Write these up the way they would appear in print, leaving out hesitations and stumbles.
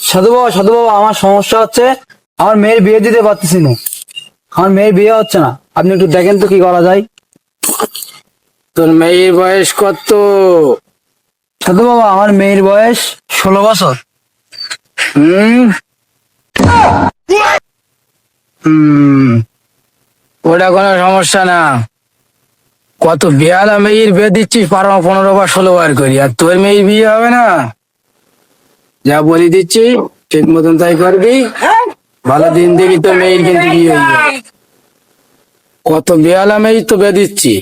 সাধু বাবা, আমার সমস্যা হচ্ছে, আমার মেয়ের বিয়ে দিতে পারতেছি না। আমার মেয়ের বিয়ে হচ্ছে না, আপনি একটু দেখেন তো কি করা যায়। তোর মেয়ের বয়স কত? সাধু বাবা, আমার মেয়ের বয়স 16 বছর। হুম হুম ওটা কোনো সমস্যা না। কত বেয়ালা মেয়ের বিয়ে দিচ্ছিস, 15 বার 16 বার করি, আর তোর মেয়ের বিয়ে হবে না? যা বলি দিচ্ছি ঠিক মতন তাই করবি। ভালো দিন দেখি তোর মেয়ের কিন্তু বিয়ে হয়ে যাবে। কত বেয়ালা মেয়ে তো বিয়ে দিচ্ছি,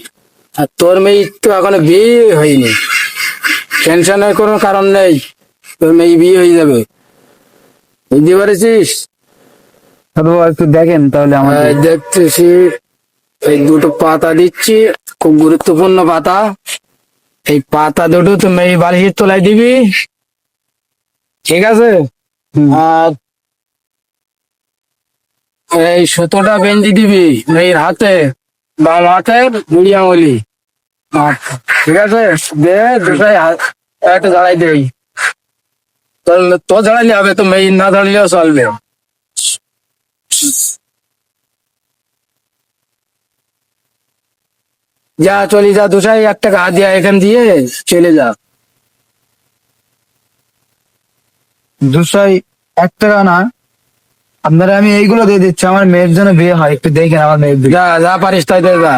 আর তোর মেয়ের তো এখনো বিয়ে হয়নি। টেনশনের কোনো কারণ নেই, তোর মেয়ে বিয়ে হয়ে যাবে। বুঝতে পেরেছিস? সাধু বাবা, একটু দেখেন তাহলে আমাকে। দেখতেছি, এই দুটো পাতা দিচ্ছি, খুব গুরুত্বপূর্ণ পাতা। এই পাতা দুটো তুমি এই বালিশের তলায় দিবি, ঠিক আছে? হুম। আর এই সুতোটা বেঁধে দিবি মেয়ের হাতে, বাম হাতের বুড়ি আঙুলি। আচ্ছা, ঠিক আছে? দে দুটাই একটা ঝাড়াই দেই। তো ঝাড়াইলে হবে, তো মেয়ে না ঝাড়াইলেও চলবে। যা চলে যা, দুটাই একটা গা দিয়া এখান দিয়ে চলে যা। 201 টাকা না, আপনারা আমি এইগুলো দিয়ে দিচ্ছি, আমার মেয়ের জন্য বিয়ে হয়, একটু দেখেন আমার মেয়ের বিয়ে। যা যা পারিস তাই দে যা।